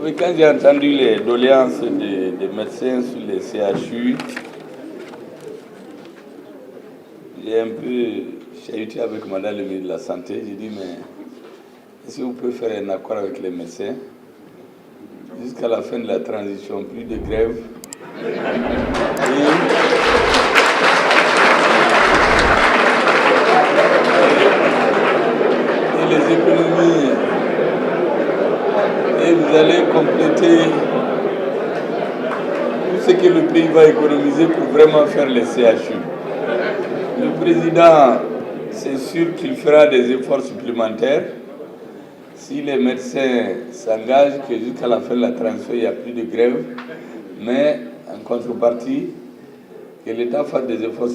Oui, quand j'ai entendu les doléances des médecins sur les CHU, j'ai un peu chahuté avec madame le ministre de la Santé. J'ai dit, mais est-ce que vous pouvez faire un accord avec les médecins jusqu'à la fin de la transition, plus de grève et les économies. Et vous allez compléter tout ce que le pays va économiser pour vraiment faire les CHU. Le président, c'est sûr qu'il fera des efforts supplémentaires si les médecins s'engagent que jusqu'à la fin de la transition, il n'y a plus de grève, mais en contrepartie, que l'État fasse des efforts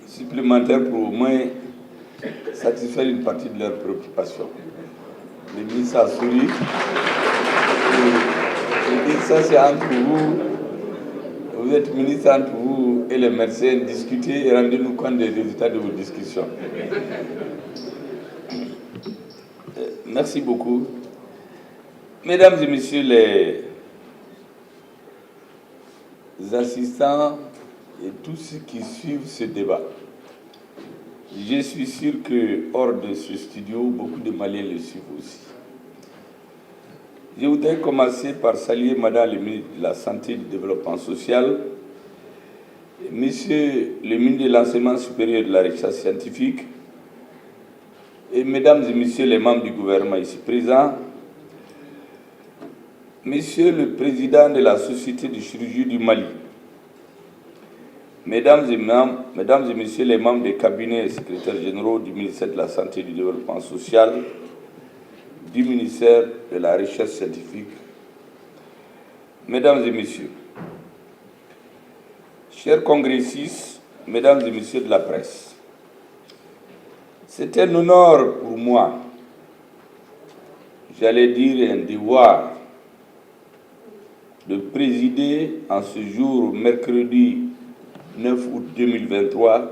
supplémentaires pour au moins satisfaire une partie de leurs préoccupations. Le ministre a souri. Je dis ça, c'est entre vous. Vous êtes ministre entre vous et les médecins, discutez et rendez-nous compte des résultats de vos discussions. Merci beaucoup. Mesdames et messieurs les assistants et tous ceux qui suivent ce débat, je suis sûr que hors de ce studio, beaucoup de Maliens le suivent aussi. Je voudrais commencer par saluer Madame le ministre de la Santé et du Développement social, Monsieur le ministre de l'Enseignement supérieur et de la Recherche scientifique, et Mesdames et Messieurs les membres du gouvernement ici présents, Monsieur le Président de la Société de chirurgie du Mali, Mesdames et Messieurs les membres des cabinets et secrétaires généraux du ministère de la Santé et du Développement social, du ministère de la Recherche scientifique, Mesdames et Messieurs, chers congressistes, Mesdames et Messieurs de la presse, c'est un honneur pour moi, j'allais dire un devoir, de présider en ce jour, mercredi 9 août 2023,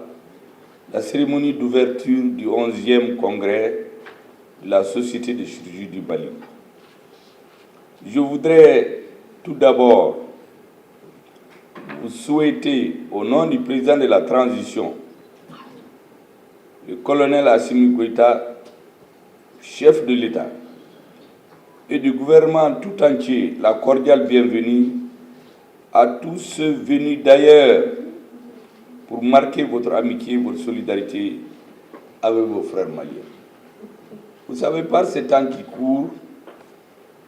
la cérémonie d'ouverture du 11e congrès de la Société de chirurgie du Mali. Je voudrais tout d'abord vous souhaiter, au nom du président de la transition, le colonel Assimi Goïta, chef de l'État, et du gouvernement tout entier, la cordiale bienvenue à tous ceux venus d'ailleurs pour marquer votre amitié, votre solidarité avec vos frères maliens. Vous savez, par ces temps qui courent,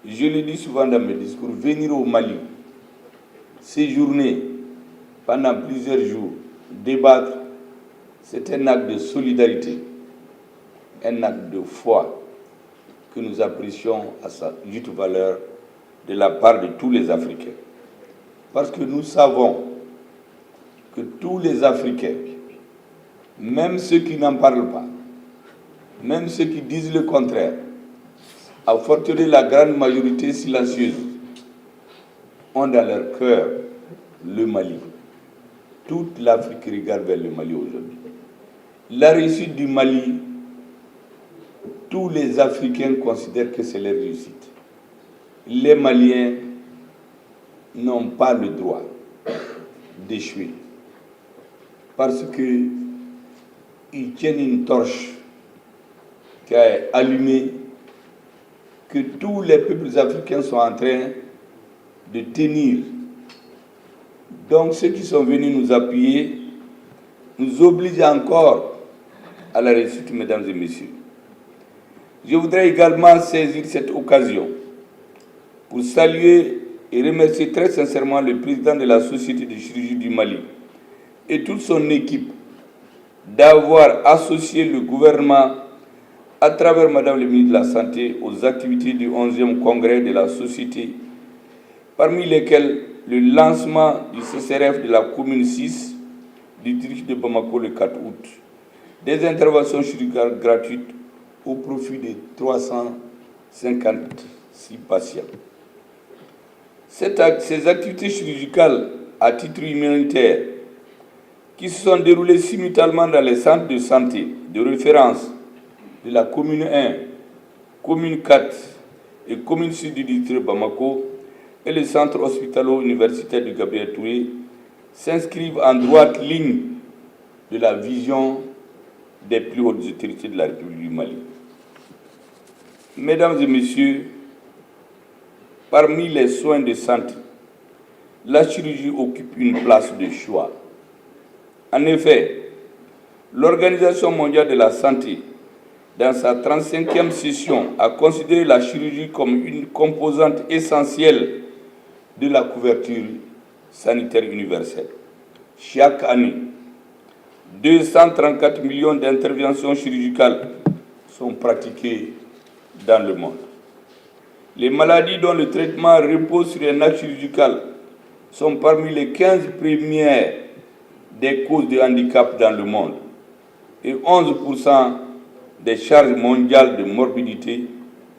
je le dis souvent dans mes discours, venir au Mali, séjourner pendant plusieurs jours, débattre, c'est un acte de solidarité, un acte de foi que nous apprécions à sa juste valeur de la part de tous les Africains. Parce que nous savons que tous les Africains, même ceux qui n'en parlent pas, même ceux qui disent le contraire, à fortiori la grande majorité silencieuse, ont dans leur cœur le Mali. Toute l'Afrique regarde vers le Mali aujourd'hui. La réussite du Mali, tous les Africains considèrent que c'est leur réussite. Les Maliens n'ont pas le droit d'échouer parce qu'ils tiennent une torche qui est allumée, que tous les peuples africains sont en train de tenir. Donc ceux qui sont venus nous appuyer nous obligent encore à la réussite, mesdames et messieurs. Je voudrais également saisir cette occasion pour saluer et remercier très sincèrement le président de la Société de chirurgie du Mali et toute son équipe d'avoir associé le gouvernement à travers Madame le ministre de la Santé aux activités du 11e congrès de la Société, parmi lesquelles le lancement du CCRF de la commune 6 du district de Bamako le 4 août, des interventions chirurgicales gratuites au profit de 356 patients. Ces activités chirurgicales à titre humanitaire qui se sont déroulées simultanément dans les centres de santé de référence de la commune 1, commune 4 et commune sud du district Bamako et le centre hospitalo-universitaire du Gabriel Touré s'inscrivent en droite ligne de la vision des plus hautes autorités de la République du Mali. Mesdames et messieurs, parmi les soins de santé, la chirurgie occupe une place de choix. En effet, l'Organisation mondiale de la santé, dans sa 35e session, a considéré la chirurgie comme une composante essentielle de la couverture sanitaire universelle. Chaque année, 234 millions d'interventions chirurgicales sont pratiquées dans le monde. Les maladies dont le traitement repose sur un acte chirurgical sont parmi les 15 premières des causes de handicap dans le monde et 11% des charges mondiales de morbidité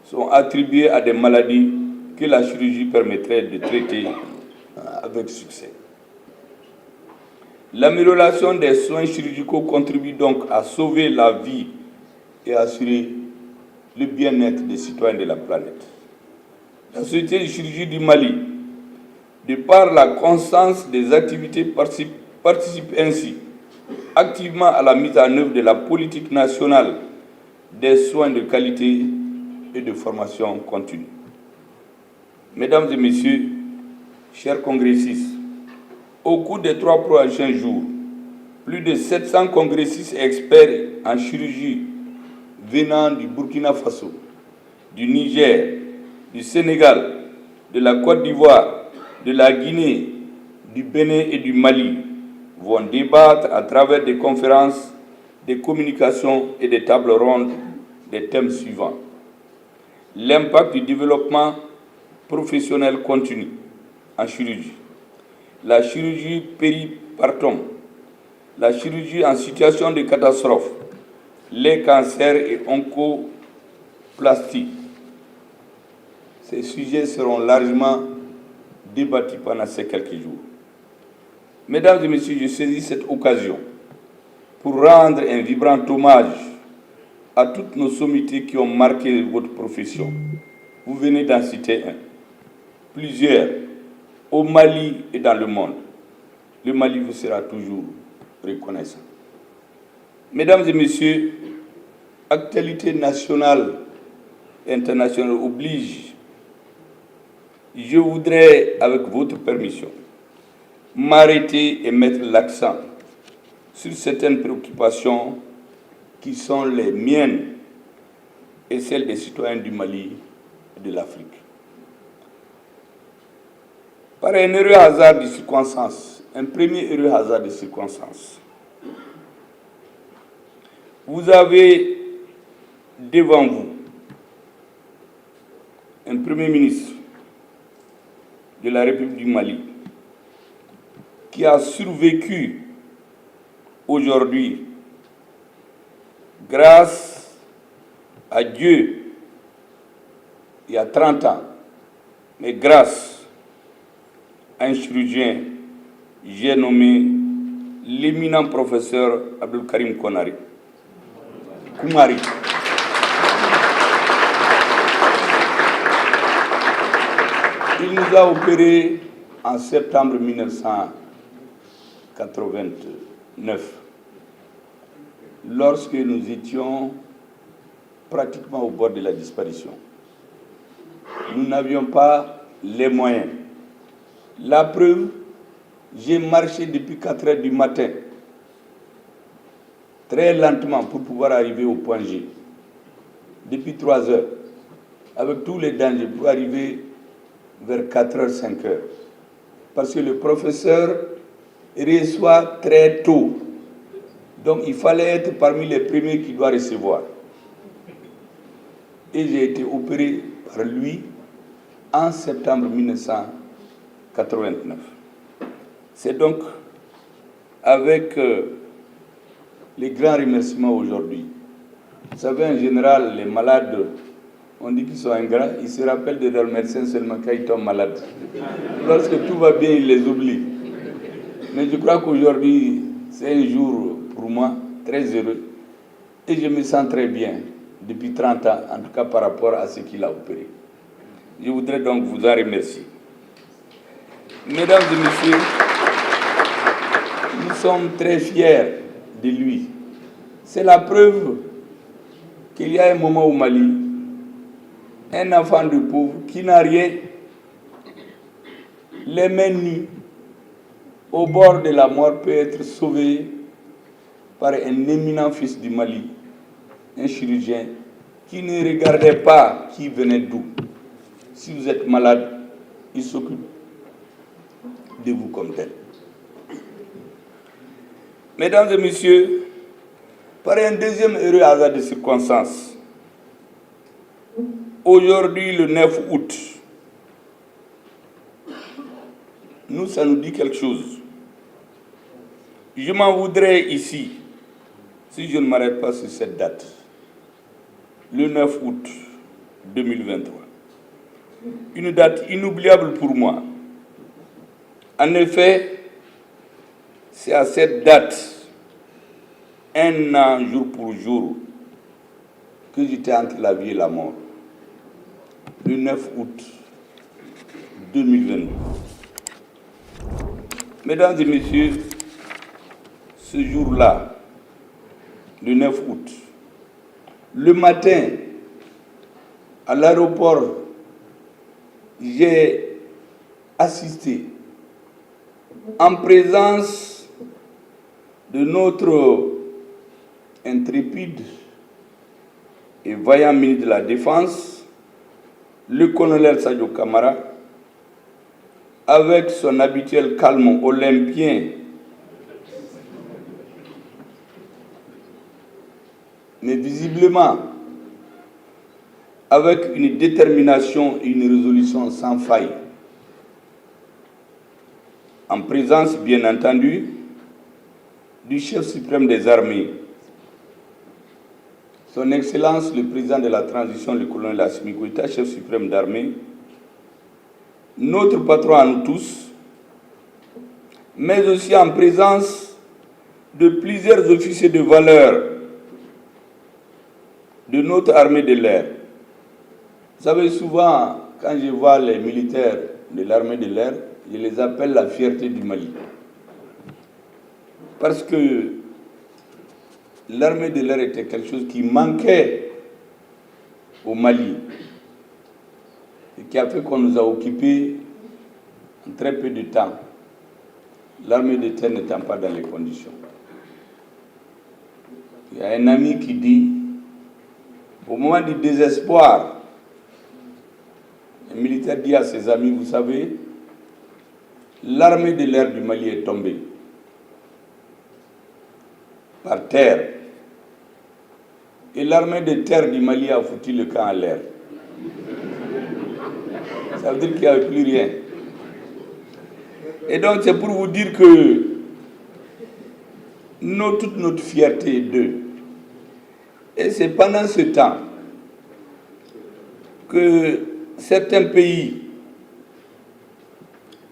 sont attribuées à des maladies que la chirurgie permettrait de traiter avec succès. L'amélioration des soins chirurgicaux contribue donc à sauver la vie et à assurer le bien-être des citoyens de la planète. La Société de chirurgie du Mali, de par la constance des activités, participe ainsi activement à la mise en œuvre de la politique nationale des soins de qualité et de formation continue. Mesdames et messieurs, chers congressistes, au cours des 3 prochains jours, plus de 700 congressistes et experts en chirurgie venant du Burkina Faso, du Niger, du Sénégal, de la Côte d'Ivoire, de la Guinée, du Bénin et du Mali vont débattre à travers des conférences, des communications et des tables rondes des thèmes suivants. L'impact du développement professionnel continu en chirurgie, la chirurgie péripartum, la chirurgie en situation de catastrophe, les cancers et oncoplastie. Ces sujets seront largement débattus pendant ces quelques jours. Mesdames et messieurs, je saisis cette occasion pour rendre un vibrant hommage à toutes nos sommités qui ont marqué votre profession. Vous venez d'en citer un. Plusieurs, au Mali et dans le monde. Le Mali vous sera toujours reconnaissant. Mesdames et messieurs, actualité nationale et internationale oblige. Je voudrais, avec votre permission, m'arrêter et mettre l'accent sur certaines préoccupations qui sont les miennes et celles des citoyens du Mali et de l'Afrique. Par un heureux hasard de circonstances, un premier heureux hasard de circonstances, vous avez devant vous un Premier ministre de la République du Mali qui a survécu aujourd'hui grâce à Dieu il y a 30 ans, mais grâce à un chirurgien, j'ai nommé l'éminent professeur Abdul Karim Koumari. Il nous a opéré en septembre 1989, lorsque nous étions pratiquement au bord de la disparition. Nous n'avions pas les moyens. La preuve, j'ai marché depuis 4 heures du matin, très lentement pour pouvoir arriver au point G. Depuis 3 heures, avec tous les dangers, pour arriver vers 4 heures, 5 heures. Parce que le professeur reçoit très tôt. Donc il fallait être parmi les premiers qui doivent recevoir. Et j'ai été opéré par lui en septembre 1989. C'est donc avec les grands remerciements aujourd'hui. Vous savez, en général, les malades, on dit qu'ils sont ingrats, ils se rappellent de leur médecin seulement quand ils tombent malades. Lorsque tout va bien, ils les oublient. Mais je crois qu'aujourd'hui, c'est un jour pour moi très heureux et je me sens très bien depuis 30 ans, en tout cas par rapport à ce qu'il a opéré. Je voudrais donc vous en remercier. Mesdames et messieurs, nous sommes très fiers de lui. C'est la preuve qu'il y a un moment au Mali, un enfant de pauvre qui n'a rien, les mains nues, au bord de la mort, peut être sauvé par un éminent fils du Mali, un chirurgien qui ne regardait pas qui venait d'où. Si vous êtes malade, il s'occupe de vous comme tel. Mesdames et messieurs, par un deuxième heureux hasard de circonstances, aujourd'hui, le 9 août, nous, ça nous dit quelque chose. Je m'en voudrais ici, si je ne m'arrête pas sur cette date, le 9 août 2023. Une date inoubliable pour moi. En effet, c'est à cette date, un an jour pour jour, que j'étais entre la vie et la mort. Le 9 août 2022. Mesdames et messieurs, ce jour-là, le 9 août, le matin, à l'aéroport, j'ai assisté en présence de notre intrépide et vaillant ministre de la Défense, le colonel Sadio Camara, avec son habituel calme olympien, mais visiblement avec une détermination et une résolution sans faille. En présence, bien entendu, du chef suprême des armées, Son Excellence le président de la transition, le colonel Assimi Goïta, chef suprême d'armée, notre patron à nous tous, mais aussi en présence de plusieurs officiers de valeur de notre armée de l'air. Vous savez, souvent, quand je vois les militaires de l'armée de l'air, je les appelle la fierté du Mali. Parce que l'armée de l'air était quelque chose qui manquait au Mali et qui a fait qu'on nous a occupés en très peu de temps, l'armée de terre n'étant pas dans les conditions. Il y a un ami qui dit, au moment du désespoir, le militaire dit à ses amis, vous savez, l'armée de l'air du Mali est tombée par terre. Et l'armée de terre du Mali a foutu le camp à l'air. Ça veut dire qu'il n'y avait plus rien. Et donc c'est pour vous dire que toute notre fierté est d'eux. Et c'est pendant ce temps que certains pays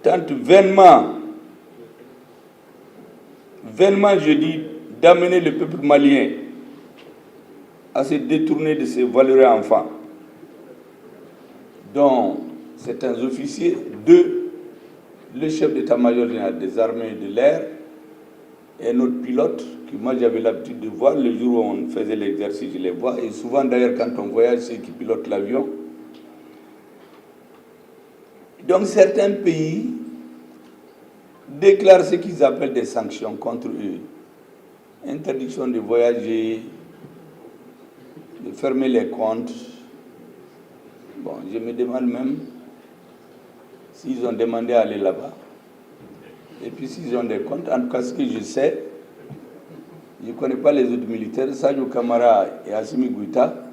tentent vainement je dis, d'amener le peuple malien à se détourner de ses valeureux enfants, dont certains officiers, le chef d'état-major des armées de l'air et notre pilote, que moi j'avais l'habitude de voir le jour où on faisait l'exercice, je les vois, et souvent d'ailleurs quand on voyage, ceux qui pilotent l'avion. Donc certains pays déclarent ce qu'ils appellent des sanctions contre eux. Interdiction de voyager, de fermer les comptes. Bon, je me demande même s'ils ont demandé à aller là-bas. Et puis s'ils ont des comptes, en tout cas ce que je sais, je ne connais pas les autres militaires, Sadio Camara et Assimi Goïta,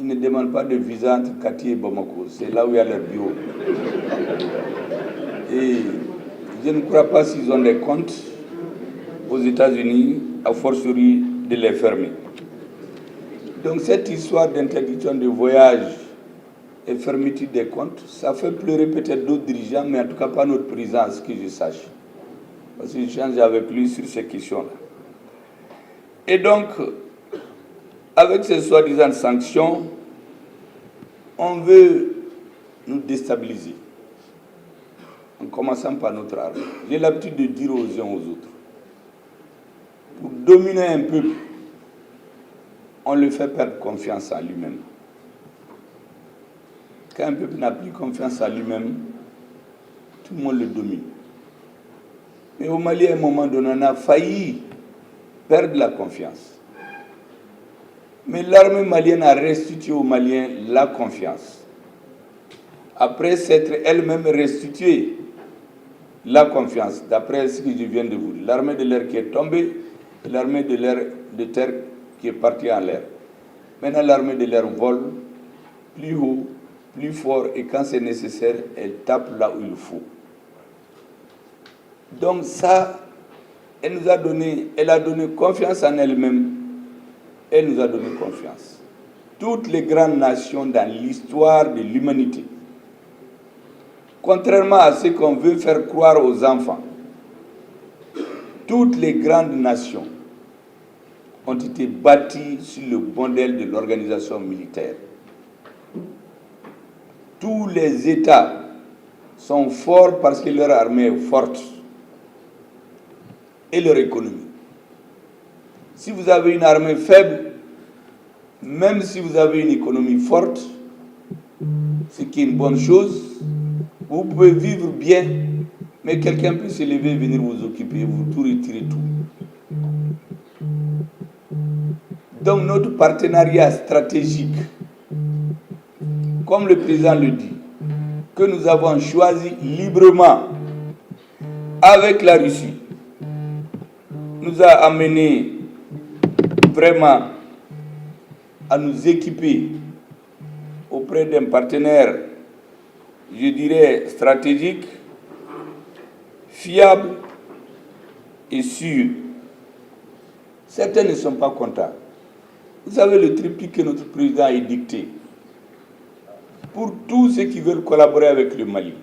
ils ne demandent pas de visa entre Kati et Bamako, c'est là où il y a leur bureau. Et je ne crois pas s'ils ont des comptes aux États-Unis, à fortiori de les fermer. Donc cette histoire d'interdiction de voyage et fermeture des comptes, ça fait pleurer peut-être d'autres dirigeants, mais en tout cas pas notre président, à ce que je sache. Parce que je change avec lui sur ces questions-là. Et donc, avec ces soi-disant sanctions, on veut nous déstabiliser, en commençant par notre armée. J'ai l'habitude de dire aux uns aux autres, pour dominer un peuple, on le fait perdre confiance en lui-même. Quand un peuple n'a plus confiance en lui-même, tout le monde le domine. Mais au Mali, à un moment donné, on a failli perdre la confiance. Mais l'armée malienne a restitué aux Maliens la confiance. Après s'être elle-même restituée la confiance, d'après ce que je viens de vous dire, l'armée de l'air qui est tombée et l'armée de terre qui est partie en l'air. Maintenant, l'armée de l'air vole plus haut, plus fort, et quand c'est nécessaire, elle tape là où il faut. Donc ça, elle a donné confiance en elle-même, elle nous a donné confiance. Toutes les grandes nations dans l'histoire de l'humanité, contrairement à ce qu'on veut faire croire aux enfants, toutes les grandes nations ont été bâties sur le modèle de l'organisation militaire. Tous les États sont forts parce que leur armée est forte et leur économie. Si vous avez une armée faible, même si vous avez une économie forte, ce qui est une bonne chose, vous pouvez vivre bien, mais quelqu'un peut se lever et venir vous occuper, vous tout retirer tout. Donc notre partenariat stratégique, comme le président le dit, que nous avons choisi librement avec la Russie, nous a amené vraiment à nous équiper auprès d'un partenaire, je dirais, stratégique, fiable et sûr. Certains ne sont pas contents. Vous savez, le triptyque que notre président a édicté pour tous ceux qui veulent collaborer avec le Mali.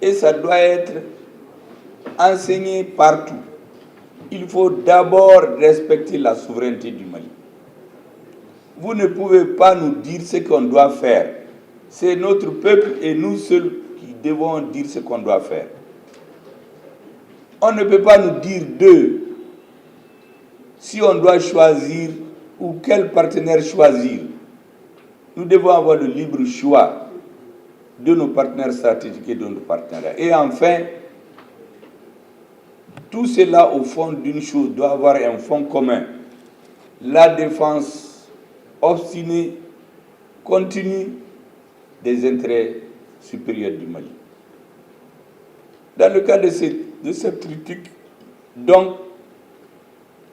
Et ça doit être enseigné partout. Il faut d'abord respecter la souveraineté du Mali. Vous ne pouvez pas nous dire ce qu'on doit faire. C'est notre peuple et nous seuls qui devons dire ce qu'on doit faire. On ne peut pas nous dire d'eux si on doit choisir ou quel partenaire choisir. Nous devons avoir le libre choix de nos partenaires stratégiques et de nos partenaires. Et enfin, tout cela au fond d'une chose doit avoir un fond commun. La défense obstinée, continue des intérêts supérieurs du Mali. Dans le cas de cette critique, donc,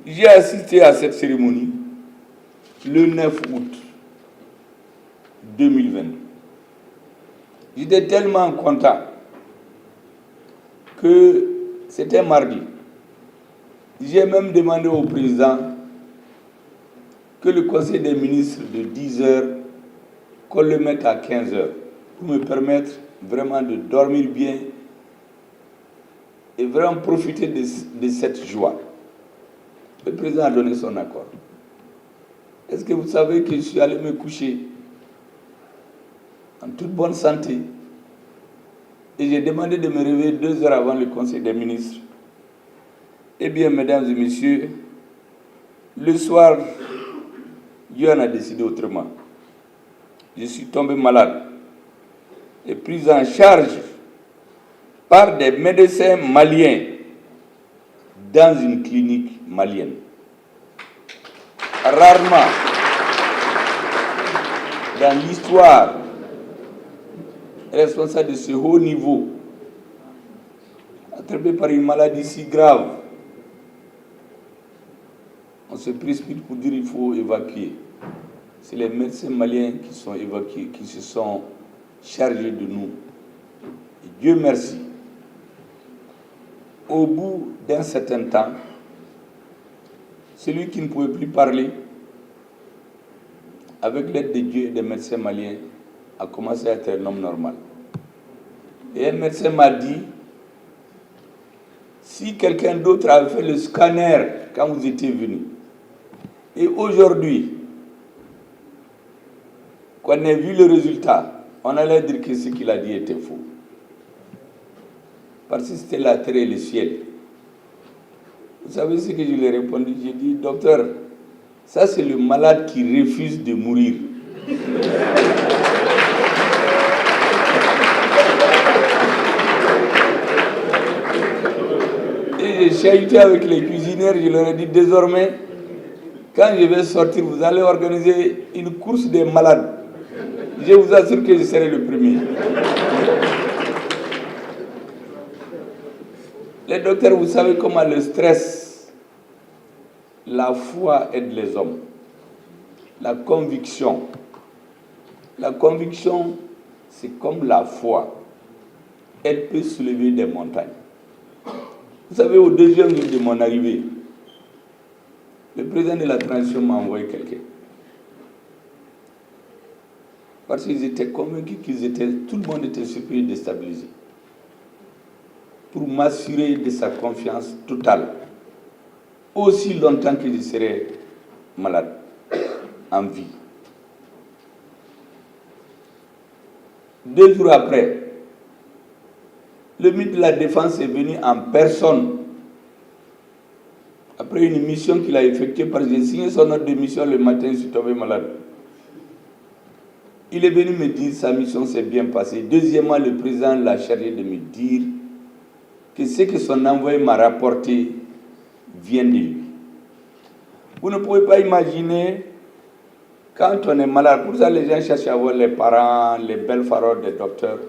j'ai assisté à cette cérémonie le 9 août 2022. J'étais tellement content que c'était mardi. J'ai même demandé au président que le conseil des ministres de 10 heures, qu'on le mette à 15 heures, pour me permettre vraiment de dormir bien et vraiment profiter de cette joie. Le président a donné son accord. Est-ce que vous savez que je suis allé me coucher en toute bonne santé et j'ai demandé de me réveiller 2 heures avant le conseil des ministres? Eh bien, mesdames et messieurs, le soir, Dieu en a décidé autrement. Je suis tombé malade et pris en charge par des médecins maliens dans une clinique malienne. Rarement dans l'histoire, responsable de ce haut niveau, attrapé par une maladie si grave, on se précipite pour dire qu'il faut évacuer. C'est les médecins maliens qui sont évacués, qui se sont chargés de nous. Et Dieu merci. Au bout d'un certain temps, celui qui ne pouvait plus parler, avec l'aide de Dieu et des médecins maliens, a commencé à être un homme normal. Et un médecin m'a dit, si quelqu'un d'autre avait fait le scanner quand vous étiez venu, et aujourd'hui, qu'on ait vu le résultat, on allait dire que ce qu'il a dit était faux. Parce que c'était la terre et le ciel. Vous savez ce que je lui ai répondu? J'ai dit, docteur, ça c'est le malade qui refuse de mourir. Et j'ai chahuté avec les cuisinières, je leur ai dit, désormais, quand je vais sortir, vous allez organiser une course des malades. Je vous assure que je serai le premier. Les docteurs, vous savez comment le stress, la foi aide les hommes. La conviction, c'est comme la foi. Elle peut soulever des montagnes. Vous savez, au deuxième jour de mon arrivée, le président de la transition m'a envoyé quelqu'un. Parce qu'ils étaient convaincus tout le monde était surpris et déstabilisé. Pour m'assurer de sa confiance totale, aussi longtemps que je serai malade, en vie. 2 jours après, le ministre de la Défense est venu en personne. Après une mission qu'il a effectuée, parce que j'ai signé son ordre de mission le matin, je suis tombé malade. Il est venu me dire que sa mission s'est bien passée. Deuxièmement, le président l'a chargé de me dire que ce que son envoyé m'a rapporté vient de lui. Vous ne pouvez pas imaginer, quand on est malade, pour ça les gens cherchent à voir les parents, les belles paroles des docteurs.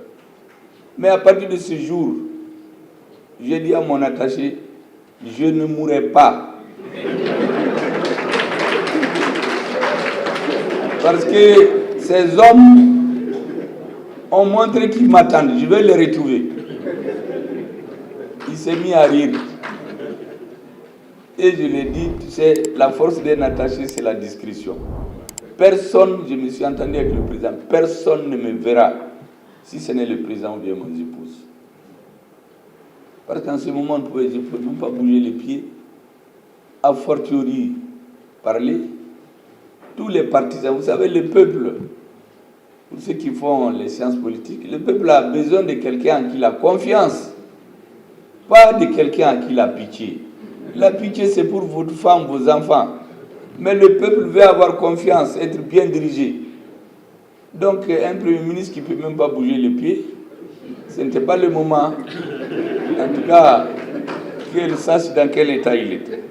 Mais à partir de ce jour, j'ai dit à mon attaché, je ne mourrai pas. Parce que ces hommes ont montré qu'ils m'attendent, je vais les retrouver. Il s'est mis à rire. Et je lui ai dit, tu sais, la force d'un attaché, c'est la discrétion. Personne, je me suis entendu avec le président, personne ne me verra si ce n'est le président ou bien mon épouse. Parce qu'en ce moment, je ne pouvais même pas bouger les pieds, a fortiori parler. Tous les partisans, vous savez, le peuple, tous ceux qui font les sciences politiques, le peuple a besoin de quelqu'un en qui il a confiance, pas de quelqu'un en qui il a pitié. La pitié, c'est pour votre femme, vos enfants. Mais le peuple veut avoir confiance, être bien dirigé. Donc, un Premier ministre qui ne peut même pas bouger les pieds, ce n'était pas le moment, en tout cas, qu'il sache dans quel état il était.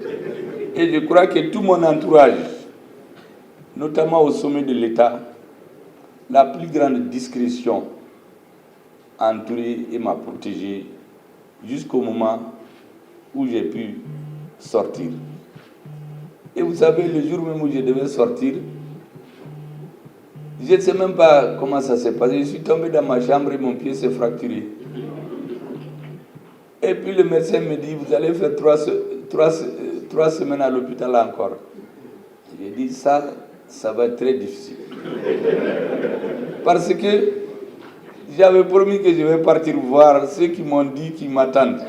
Et je crois que tout mon entourage, notamment au sommet de l'État, la plus grande discrétion a entouré et m'a protégé jusqu'au moment où j'ai pu sortir. Et vous savez, le jour même où je devais sortir, je ne sais même pas comment ça s'est passé. Je suis tombé dans ma chambre et mon pied s'est fracturé. Et puis le médecin me dit, vous allez faire 3 semaines à l'hôpital encore. J'ai dit, ça va être très difficile. Parce que j'avais promis que je vais partir voir ceux qui m'ont dit qu'ils m'attendent.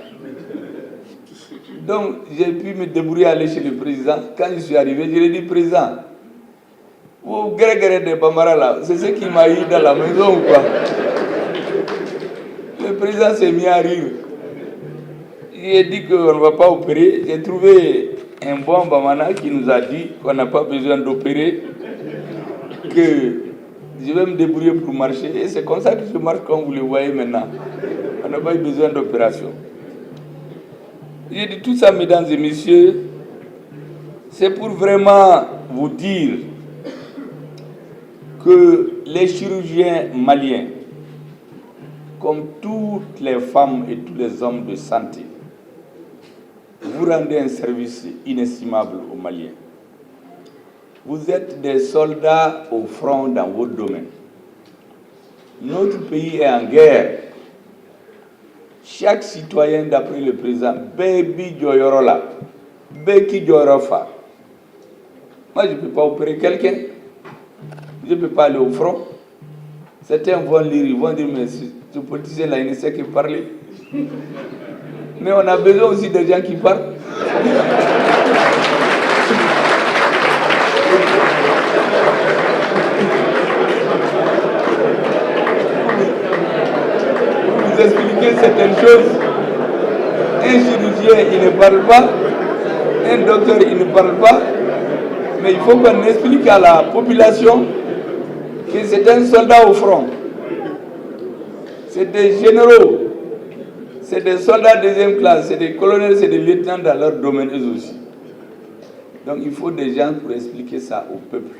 Donc, j'ai pu me débrouiller à aller chez le président. Quand je suis arrivé, je lui ai dit, président, vous gré de Bambara là, c'est ce qui m'a eu dans la maison ou quoi? Le président s'est mis à rire. J'ai dit qu'on ne va pas opérer. J'ai trouvé un bon Bamana qui nous a dit qu'on n'a pas besoin d'opérer, que je vais me débrouiller pour marcher. Et c'est comme ça que je marche comme vous le voyez maintenant. On n'a pas eu besoin d'opération. J'ai dit tout ça, mesdames et messieurs, c'est pour vraiment vous dire que les chirurgiens maliens, comme toutes les femmes et tous les hommes de santé, vous rendez un service inestimable aux Maliens. Vous êtes des soldats au front dans votre domaine. Notre pays est en guerre. Chaque citoyen, d'après le président, Baby Joyorola, Beki Joyorofa. Moi, je ne peux pas opérer quelqu'un. Je ne peux pas aller au front. Certains vont lire, ils vont dire, mais ce politicien-là, il ne sait que parler. Mais on a besoin aussi de gens qui parlent. expliquer certaines choses. Un chirurgien, il ne parle pas. Un docteur, il ne parle pas. Mais il faut qu'on explique à la population que c'est un soldat au front. C'est des généraux. C'est des soldats de deuxième classe. C'est des colonels, c'est des lieutenants dans leur domaine eux aussi. Donc il faut des gens pour expliquer ça au peuple.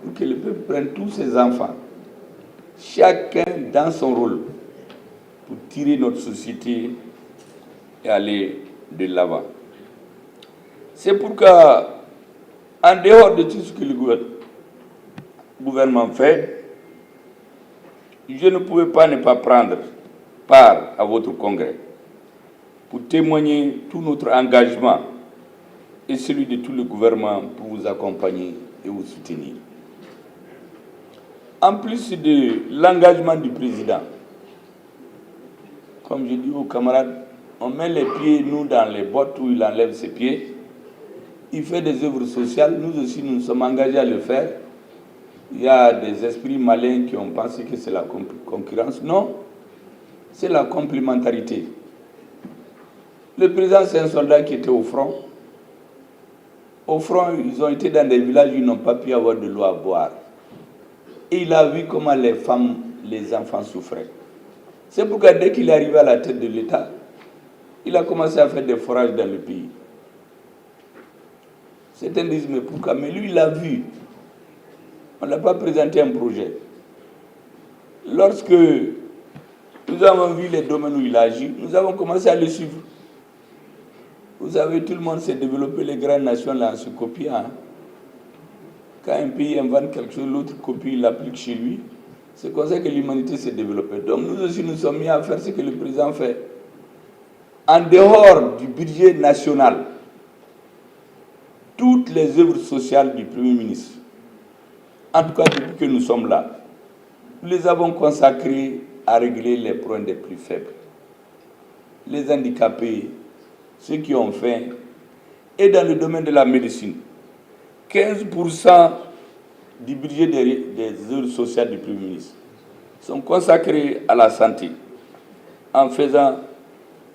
Pour que le peuple prenne tous ses enfants, chacun dans son rôle, pour tirer notre société et aller de l'avant. C'est pourquoi, en dehors de tout ce que le gouvernement fait, je ne pouvais pas ne pas prendre part à votre congrès pour témoigner tout notre engagement et celui de tout le gouvernement pour vous accompagner et vous soutenir. En plus de l'engagement du président, comme je dis aux camarades, on met les pieds, nous, dans les bottes où il enlève ses pieds. Il fait des œuvres sociales, nous aussi, nous sommes engagés à le faire. Il y a des esprits malins qui ont pensé que c'est la concurrence. Non, c'est la complémentarité. Le président, c'est un soldat qui était au front. Au front, ils ont été dans des villages où ils n'ont pas pu avoir de l'eau à boire. Et il a vu comment les femmes, les enfants souffraient. C'est pourquoi dès qu'il est arrivé à la tête de l'État, il a commencé à faire des forages dans le pays. Certains disent, mais pourquoi? Mais lui, il a vu. On n'a pas présenté un projet. Lorsque nous avons vu les domaines où il a agi, nous avons commencé à le suivre. Vous savez, tout le monde s'est développé, les grandes nations là, en se copiant. Hein. Quand un pays invente quelque chose, l'autre copie, il l'applique chez lui. C'est comme ça que l'humanité s'est développée. Donc nous aussi, nous sommes mis à faire ce que le président fait. En dehors du budget national, toutes les œuvres sociales du Premier ministre, en tout cas depuis que nous sommes là, nous les avons consacrées à régler les problèmes des plus faibles. Les handicapés, ceux qui ont faim, et dans le domaine de la médecine, 15% du budget des œuvres sociales du Premier ministre sont consacrés à la santé, en faisant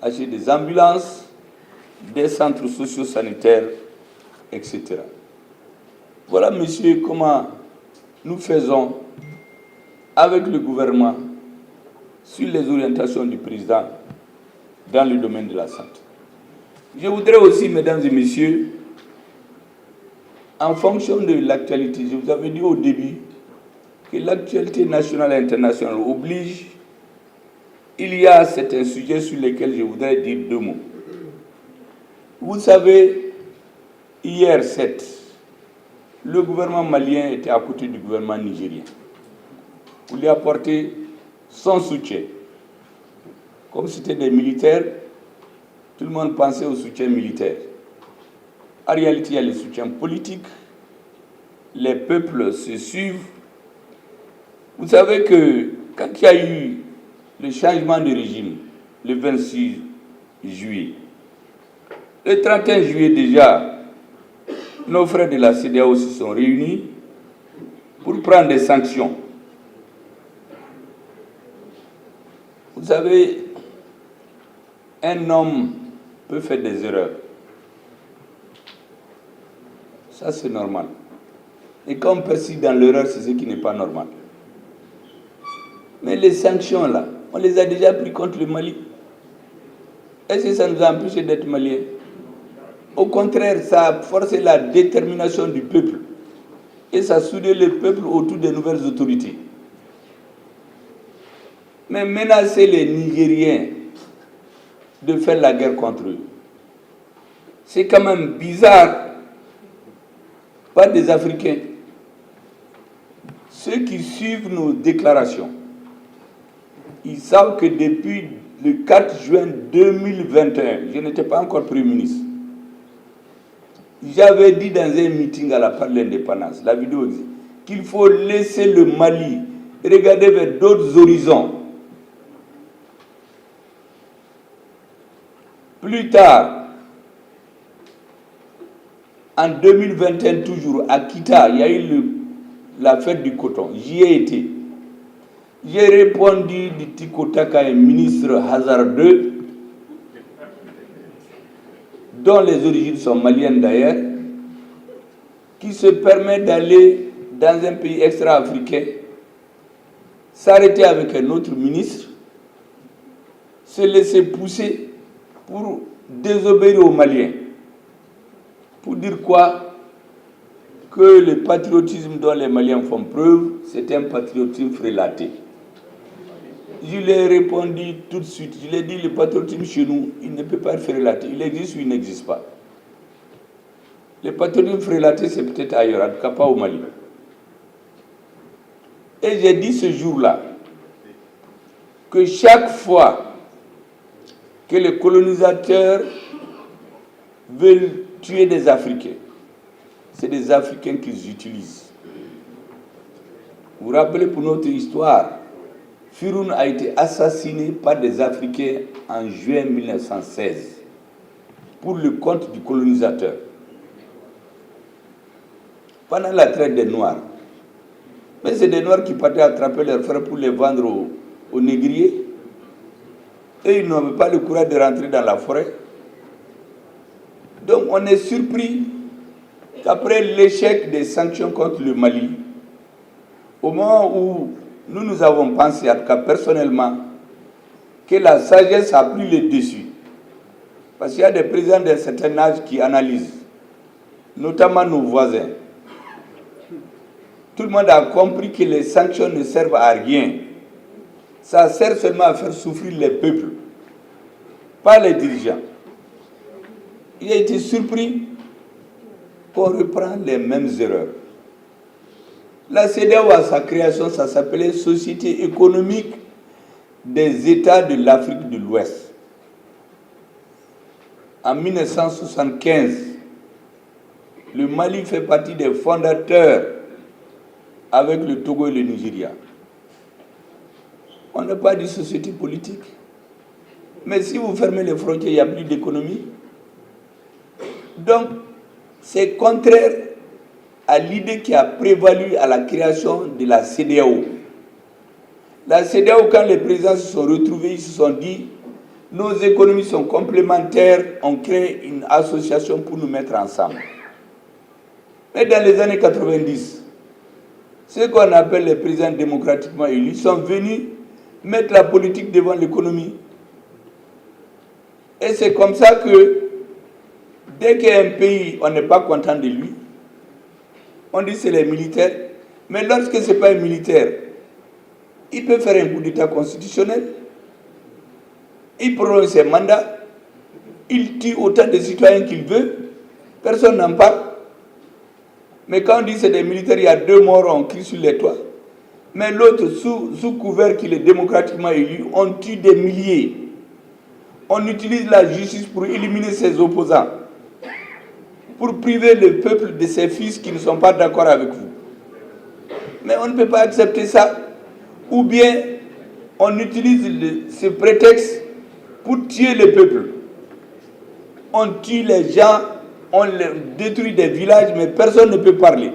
acheter des ambulances, des centres socio-sanitaires, etc. Voilà, monsieur, comment nous faisons avec le gouvernement sur les orientations du président dans le domaine de la santé. Je voudrais aussi, mesdames et messieurs, en fonction de l'actualité, je vous avais dit au début que l'actualité nationale et internationale oblige, il y a certains sujets sur lesquels je voudrais dire deux mots. Vous savez, hier 7, le gouvernement malien était à côté du gouvernement nigérien pour lui apporter son soutien. Comme c'était des militaires, tout le monde pensait au soutien militaire. En réalité, il y a le soutien politique. Les peuples se suivent. Vous savez que quand il y a eu le changement de régime, le 26 juillet, le 31 juillet déjà, nos frères de la CEDEAO se sont réunis pour prendre des sanctions. Vous savez, un homme peut faire des erreurs. Ça, c'est normal. Et quand on persiste dans l'erreur, c'est ce qui n'est pas normal. Mais les sanctions, là, on les a déjà pris contre le Mali. Est-ce que ça nous a empêchés d'être maliens? Au contraire, ça a forcé la détermination du peuple. Et ça a soudé le peuple autour des nouvelles autorités. Mais menacer les Nigériens de faire la guerre contre eux, c'est quand même bizarre. Pas des Africains. Ceux qui suivent nos déclarations, ils savent que depuis le 4 juin 2021, je n'étais pas encore Premier ministre, j'avais dit dans un meeting à la part de l'indépendance, la vidéo existe, qu'il faut laisser le Mali regarder vers d'autres horizons. Plus tard, en 2021 toujours, à Kita, il y a eu la fête du coton. J'y ai été. J'ai répondu du tic-au-tac à un ministre hasardeux, dont les origines sont maliennes d'ailleurs, qui se permet d'aller dans un pays extra-africain, s'arrêter avec un autre ministre, se laisser pousser pour désobéir aux Maliens. Pour dire quoi? Que le patriotisme dont les Maliens font preuve, c'est un patriotisme frélaté. Je lui ai répondu tout de suite, je lui ai dit, le patriotisme chez nous, il ne peut pas être frélaté. Il existe ou il n'existe pas. Le patriotisme frélaté, c'est peut-être ailleurs, en tout cas pas au Mali. Et j'ai dit ce jour-là que chaque fois que les colonisateurs veulent tuer des Africains, c'est des Africains qu'ils utilisent. Vous vous rappelez pour notre histoire, Firoun a été assassiné par des Africains en juin 1916 pour le compte du colonisateur. Pendant la traite des Noirs. Mais c'est des Noirs qui partaient attraper leurs frères pour les vendre aux négriers. Et ils n'avaient pas le courage de rentrer dans la forêt. Donc on est surpris qu'après l'échec des sanctions contre le Mali, au moment où nous avons pensé, en tout cas personnellement, que la sagesse a pris le dessus. Parce qu'il y a des présidents d'un certain âge qui analysent, notamment nos voisins. Tout le monde a compris que les sanctions ne servent à rien. Ça sert seulement à faire souffrir les peuples, pas les dirigeants. Il a été surpris qu'on reprend les mêmes erreurs. La CEDEAO, à sa création, ça s'appelait Société économique des États de l'Afrique de l'Ouest. En 1975, le Mali fait partie des fondateurs avec le Togo et le Nigeria. On n'a pas dit société politique. Mais si vous fermez les frontières, il n'y a plus d'économie. Donc, c'est contraire à l'idée qui a prévalu à la création de la CEDEAO. La CEDEAO, quand les présidents se sont retrouvés, ils se sont dit, nos économies sont complémentaires, on crée une association pour nous mettre ensemble. Mais dans les années 90, ceux qu'on appelle les présidents démocratiquement élus sont venus mettre la politique devant l'économie. Et c'est comme ça que, dès qu'il y a un pays, on n'est pas content de lui, on dit c'est les militaires, mais lorsque ce n'est pas un militaire, il peut faire un coup d'État constitutionnel, il prolonge ses mandats, il tue autant de citoyens qu'il veut, personne n'en parle. Mais quand on dit c'est des militaires, il y a 2 morts, on crie sur les toits. Mais l'autre, sous couvert qu'il est démocratiquement élu, on tue des milliers. On utilise la justice pour éliminer ses opposants, pour priver le peuple de ses fils qui ne sont pas d'accord avec vous. Mais on ne peut pas accepter ça. Ou bien, on utilise ce prétexte pour tuer le peuple. On tue les gens, on détruit des villages, mais personne ne peut parler.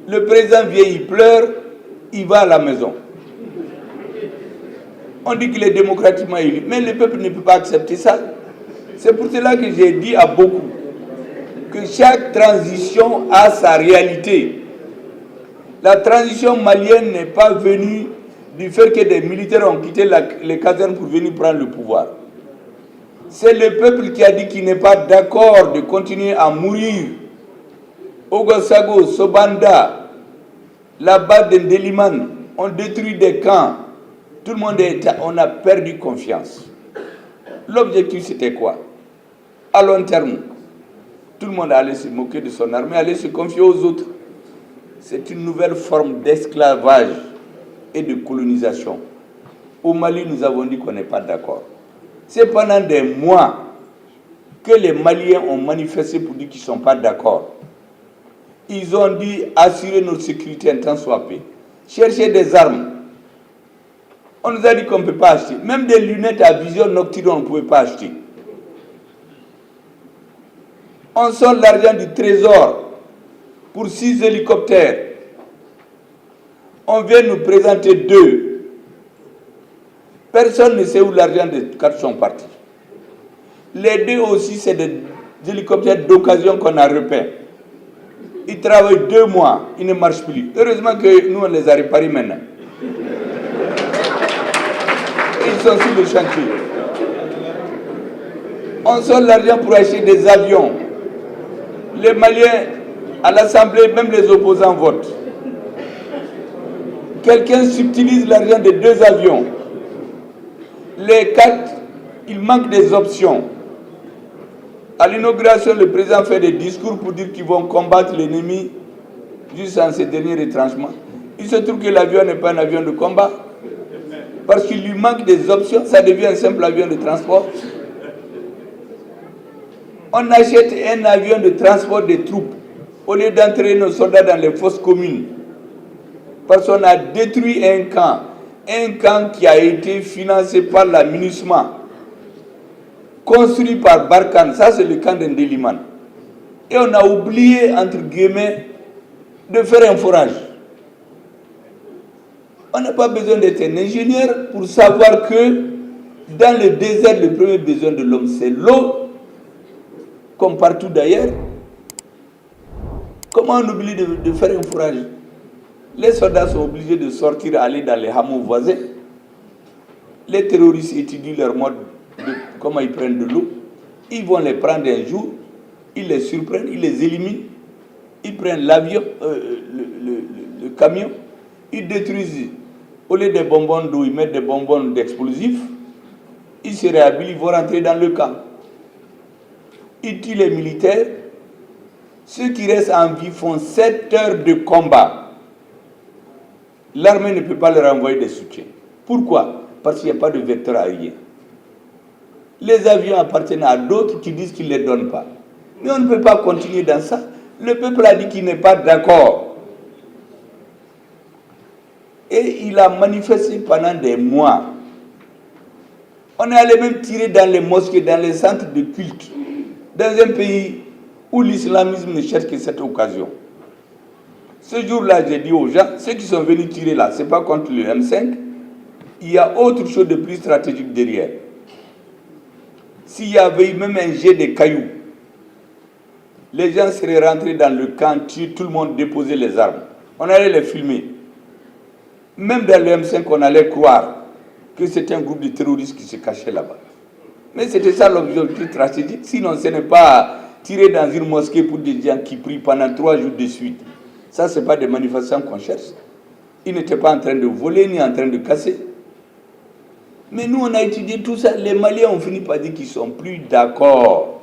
Le président vient, il pleure, il va à la maison. On dit qu'il est démocratiquement élu, mais le peuple ne peut pas accepter ça. C'est pour cela que j'ai dit à beaucoup que chaque transition a sa réalité. La transition malienne n'est pas venue du fait que des militaires ont quitté les casernes pour venir prendre le pouvoir. C'est le peuple qui a dit qu'il n'est pas d'accord de continuer à mourir. Ogosago, Sobanda, la base de Ndeliman, on détruit des camps. Tout le monde on a perdu confiance. L'objectif c'était quoi? À long terme, tout le monde allait se moquer de son armée, allait se confier aux autres. C'est une nouvelle forme d'esclavage et de colonisation. Au Mali, nous avons dit qu'on n'est pas d'accord. C'est pendant des mois que les Maliens ont manifesté pour dire qu'ils ne sont pas d'accord. Ils ont dit assurer notre sécurité en temps soit peu. Chercher des armes. On nous a dit qu'on ne peut pas acheter. Même des lunettes à vision nocturne, on ne pouvait pas acheter. On sort l'argent du trésor pour 6 hélicoptères. On vient nous présenter 2. Personne ne sait où l'argent des 4 sont partis. Les 2 aussi, c'est des hélicoptères d'occasion qu'on a repeints. Ils travaillent 2 mois, ils ne marchent plus. Heureusement que nous, on les a réparés maintenant. Ils sont sur le chantier. On sort l'argent pour acheter des avions. Les Maliens, à l'Assemblée, même les opposants votent. Quelqu'un subtilise l'argent de 2 avions. Les 4, il manque des options. À l'inauguration, le président fait des discours pour dire qu'ils vont combattre l'ennemi juste en ces derniers retranchements. Il se trouve que l'avion n'est pas un avion de combat. Parce qu'il lui manque des options, ça devient un simple avion de transport. On achète un avion de transport des troupes au lieu d'entraîner nos soldats dans les fosses communes. Parce qu'on a détruit un camp qui a été financé par la MINUSMA, construit par Barkhane, ça c'est le camp d'Indélimane. Et on a oublié, entre guillemets, de faire un forage. On n'a pas besoin d'être un ingénieur pour savoir que dans le désert, le premier besoin de l'homme, c'est l'eau, comme partout d'ailleurs. Comment on oublie de faire un forage? Les soldats sont obligés de sortir, aller dans les hameaux voisins. Les terroristes étudient leur mode de comment ils prennent de l'eau. Ils vont les prendre un jour, ils les surprennent, ils les éliminent. Ils prennent l'avion, le camion, ils détruisent. Au lieu des bonbons d'eau, ils mettent des bonbons d'explosifs. Ils se réhabilitent, ils vont rentrer dans le camp. Ils tuent les militaires. Ceux qui restent en vie font 7 heures de combat. L'armée ne peut pas leur envoyer des soutiens. Pourquoi? Parce qu'il n'y a pas de vecteur aérien. Les avions appartiennent à d'autres qui disent qu'ils ne les donnent pas. Mais on ne peut pas continuer dans ça. Le peuple a dit qu'il n'est pas d'accord. Et il a manifesté pendant des mois. On est allé même tirer dans les mosquées, dans les centres de culte, dans un pays où l'islamisme ne cherche que cette occasion. Ce jour-là, j'ai dit aux gens, ceux qui sont venus tirer là, ce n'est pas contre le M5, il y a autre chose de plus stratégique derrière. S'il y avait eu même un jet de cailloux, les gens seraient rentrés dans le camp, tuer tout le monde, déposer les armes. On allait les filmer. Même dans le M5, on allait croire que c'était un groupe de terroristes qui se cachait là-bas. Mais c'était ça l'objectif stratégique. Sinon, ce n'est pas tirer dans une mosquée pour des gens qui prient pendant 3 jours de suite. Ça, ce n'est pas des manifestants qu'on cherche. Ils n'étaient pas en train de voler ni en train de casser. Mais nous, on a étudié tout ça. Les Maliens ont fini par dire qu'ils ne sont plus d'accord.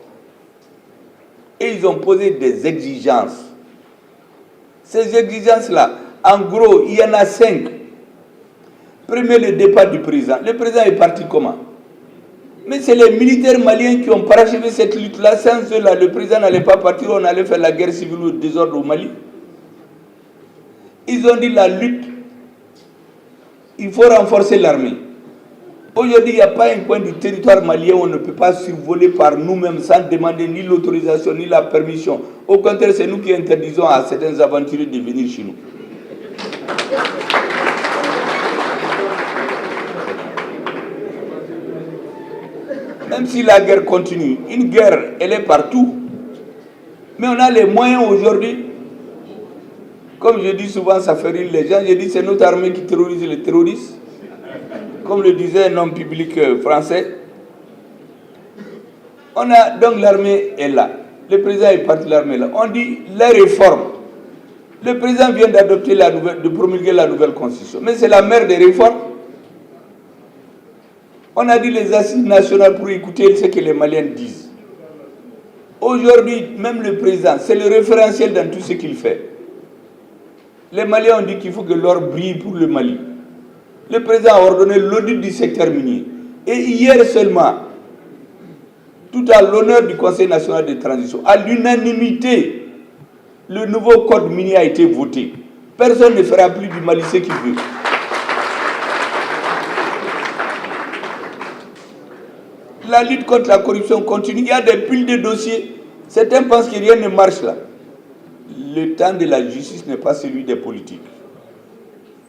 Et ils ont posé des exigences. Ces exigences-là, en gros, il y en a 5. Premier, le départ du président. Le président est parti comment? Mais c'est les militaires maliens qui ont parachevé cette lutte-là. Sans ceux-là, le président n'allait pas partir, on allait faire la guerre civile ou le désordre au Mali. Ils ont dit la lutte, il faut renforcer l'armée. Aujourd'hui, il n'y a pas un coin du territoire malien où on ne peut pas survoler par nous-mêmes sans demander ni l'autorisation ni la permission. Au contraire, c'est nous qui interdisons à certains aventuriers de venir chez nous. Même si la guerre continue, une guerre, elle est partout. Mais on a les moyens aujourd'hui. Comme je dis souvent, ça fait rire les gens. Je dis c'est notre armée qui terrorise les terroristes. Comme le disait un homme public français. Donc l'armée est là. Le président est parti de l'armée là. On dit les réformes. Le président vient d'adopter de promulguer la nouvelle constitution. Mais c'est la mère des réformes. On a dit les assises nationales pour écouter ce que les Maliens disent. Aujourd'hui, même le président, c'est le référentiel dans tout ce qu'il fait. Les Maliens ont dit qu'il faut que l'or brille pour le Mali. Le président a ordonné l'audit du secteur minier. Et hier seulement, tout à l'honneur du Conseil national de transition, à l'unanimité, le nouveau code minier a été voté. Personne ne fera plus du Mali ce qu'il veut. La lutte contre la corruption continue. Il y a des piles de dossiers. Certains pensent que rien ne marche là. Le temps de la justice n'est pas celui des politiques.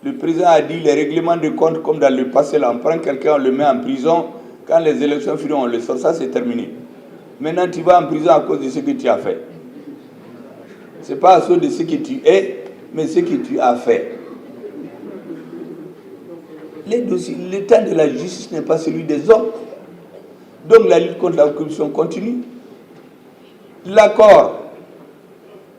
Le président a dit les règlements de compte comme dans le passé, là, on prend quelqu'un, on le met en prison, quand les élections finiront, on le sort, ça c'est terminé. Maintenant tu vas en prison à cause de ce que tu as fait. Ce n'est pas à cause de ce que tu es, mais ce que tu as fait. Le temps de la justice n'est pas celui des hommes. Donc la lutte contre la corruption continue. L'accord,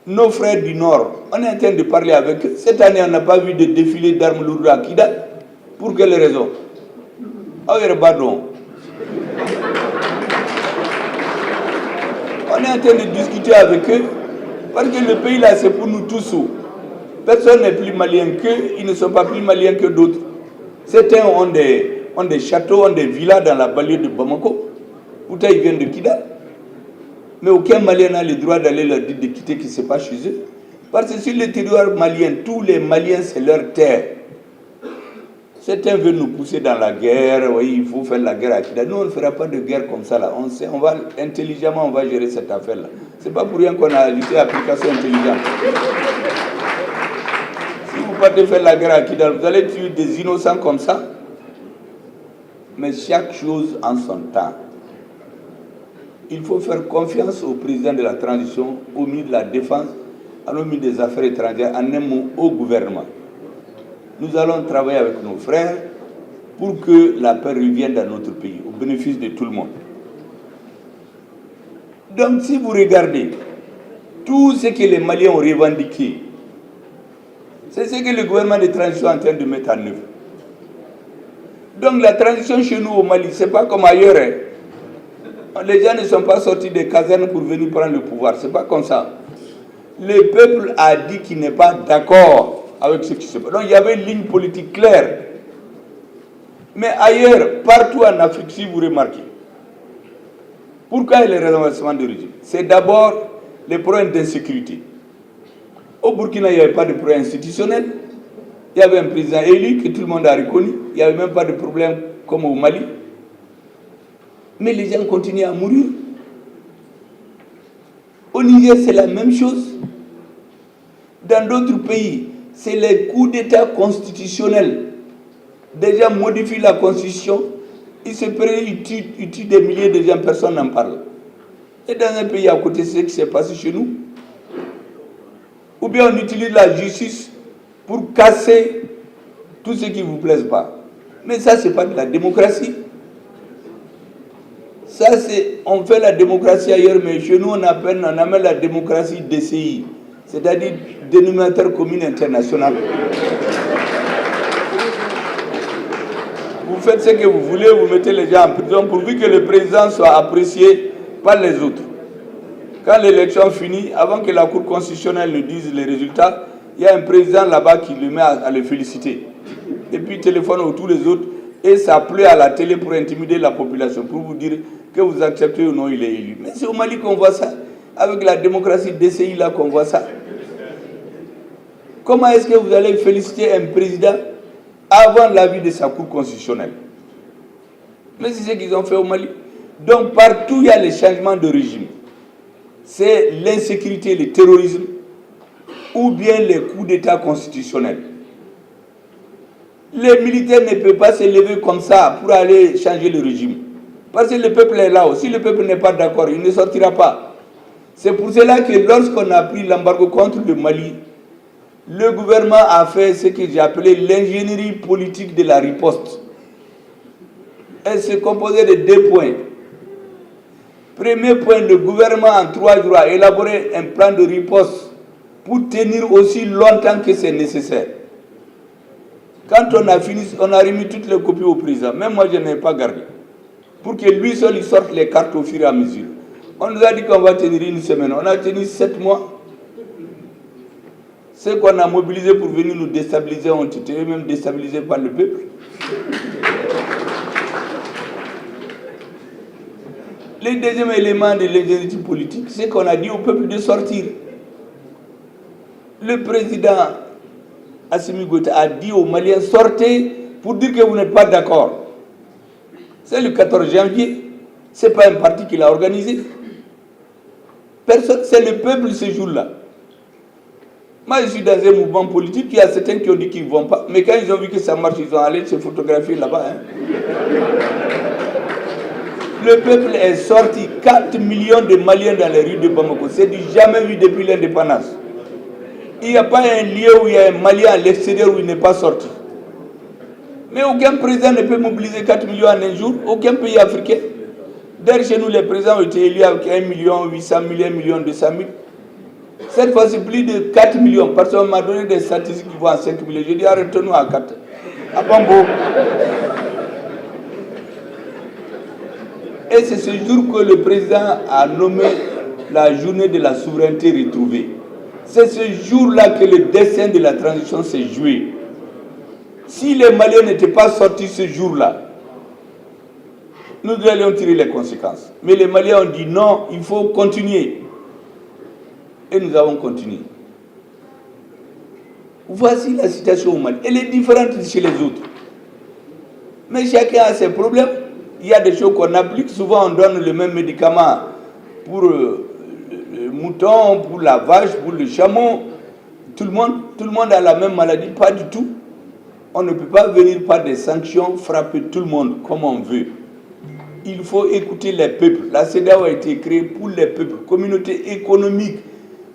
nos frères du Nord, on est en train de parler avec eux. Cette année, on n'a pas vu de défilé d'armes lourdes à Kida. Pour quelle raison? On est en train de discuter avec eux, parce que le pays là, c'est pour nous tous. Personne n'est plus malien qu'eux, ils ne sont pas plus maliens que d'autres. Certains ont des châteaux, ont des villas dans la banlieue de Bamako. Pourtant, ils viennent de Kida. Mais aucun Malien n'a le droit d'aller leur dire de quitter, qui ne sait pas chez eux. Parce que sur le territoire malien, tous les Maliens, c'est leur terre. Certains veulent nous pousser dans la guerre, oui, il faut faire la guerre à Kida. Nous, on ne fera pas de guerre comme ça, là. On va intelligemment, on va gérer cette affaire-là. Ce n'est pas pour rien qu'on a ajouté application intelligente. Si vous partez faire la guerre à Kida, vous allez tuer des innocents comme ça. Mais chaque chose en son temps. Il faut faire confiance au président de la transition, au ministre de la Défense, à nos ministres des Affaires étrangères, en un mot, au gouvernement. Nous allons travailler avec nos frères pour que la paix revienne dans notre pays, au bénéfice de tout le monde. Donc, si vous regardez tout ce que les Maliens ont revendiqué, c'est ce que le gouvernement de transition est en train de mettre en œuvre. Donc, la transition chez nous au Mali, ce n'est pas comme ailleurs. Hein. Les gens ne sont pas sortis des casernes pour venir prendre le pouvoir. Ce n'est pas comme ça. Le peuple a dit qu'il n'est pas d'accord avec ce qui se passe. Donc il y avait une ligne politique claire. Mais ailleurs, partout en Afrique, si vous remarquez, pourquoi il y a le renversement de régime? C'est d'abord les problèmes d'insécurité. Au Burkina, il n'y avait pas de problème institutionnel. Il y avait un président élu que tout le monde a reconnu. Il n'y avait même pas de problème comme au Mali. Mais les gens continuent à mourir. Au Niger, c'est la même chose. Dans d'autres pays, c'est les coups d'État constitutionnels. Des gens modifient la constitution, ils se prennent, ils tuent des milliers de gens, personne n'en parle. Et dans un pays à côté, c'est ce qui s'est passé chez nous. Ou bien on utilise la justice pour casser tout ce qui ne vous plaise pas. Mais ça, ce n'est pas de la démocratie. Ça, on fait la démocratie ailleurs, mais chez nous, on amène la démocratie DCI, c'est-à-dire dénominateur commun international. Vous faites ce que vous voulez, vous mettez les gens en prison pourvu que le président soit apprécié par les autres. Quand l'élection finit, avant que la Cour constitutionnelle nous dise les résultats, il y a un président là-bas qui le met à le féliciter. Et puis il téléphone à tous les autres et ça pleut à la télé pour intimider la population, pour vous dire que vous acceptez ou non, il est élu. Mais c'est au Mali qu'on voit ça, avec la démocratie DCI là qu'on voit ça. Comment est-ce que vous allez féliciter un président avant l'avis de sa Cour constitutionnelle? Mais c'est ce qu'ils ont fait au Mali. Donc partout il y a les changements de régime. C'est l'insécurité, le terrorisme, ou bien les coups d'État constitutionnels. Les militaires ne peuvent pas se lever comme ça pour aller changer le régime. Parce que le peuple est là. Si le peuple n'est pas d'accord, il ne sortira pas. C'est pour cela que lorsqu'on a pris l'embargo contre le Mali, le gouvernement a fait ce que j'ai appelé l'ingénierie politique de la riposte. Elle se composait de 2 points. Premier point, le gouvernement en 3 jours a élaboré un plan de riposte pour tenir aussi longtemps que c'est nécessaire. Quand on a fini, on a remis toutes les copies au président. Même moi, je n'ai pas gardé. Pour que lui seul, il sorte les cartes au fur et à mesure. On nous a dit qu'on va tenir une semaine. On a tenu 7 mois. Ceux qu'on a mobilisés pour venir nous déstabiliser ont été même déstabilisés par le peuple. Le deuxième élément de l'ingénierie politique, c'est qu'on a dit au peuple de sortir. Le président Assimi Goïta a dit aux Maliens, sortez pour dire que vous n'êtes pas d'accord. C'est le 14 janvier. Ce n'est pas un parti qui l'a organisé. Personne, c'est le peuple ce jour-là. Moi, je suis dans un mouvement politique, il y a certains qui ont dit qu'ils ne vont pas. Mais quand ils ont vu que ça marche, ils sont allés se photographier là-bas. Hein. Le peuple est sorti, 4 millions de Maliens dans les rues de Bamako. C'est du jamais vu depuis l'indépendance. Il n'y a pas un lieu où il y a un Malien à l'extérieur où il n'est pas sorti. Mais aucun président ne peut mobiliser 4 millions en un jour, aucun pays africain. D'ailleurs, chez nous, les présidents ont été élus avec 1 800 000, 1 200 000. Cette fois, c'est plus de 4 millions. Parce qu'on m'a donné des statistiques qui vont à 5 millions. Je dis, arrêtons-nous à 4. À Bambo. Et c'est ce jour que le président a nommé la journée de la souveraineté retrouvée. C'est ce jour-là que le destin de la transition s'est joué. Si les Maliens n'étaient pas sortis ce jour-là, nous allions tirer les conséquences. Mais les Maliens ont dit non, il faut continuer. Et nous avons continué. Voici la situation au Mali. Elle est différente chez les autres. Mais chacun a ses problèmes. Il y a des choses qu'on applique. Souvent, on donne le même médicament pour le mouton, pour la vache, pour le chameau. Tout le monde a la même maladie. Pas du tout. On ne peut pas venir par des sanctions frapper tout le monde comme on veut. Il faut écouter les peuples. La CEDEAO a été créée pour les peuples. Communauté économique.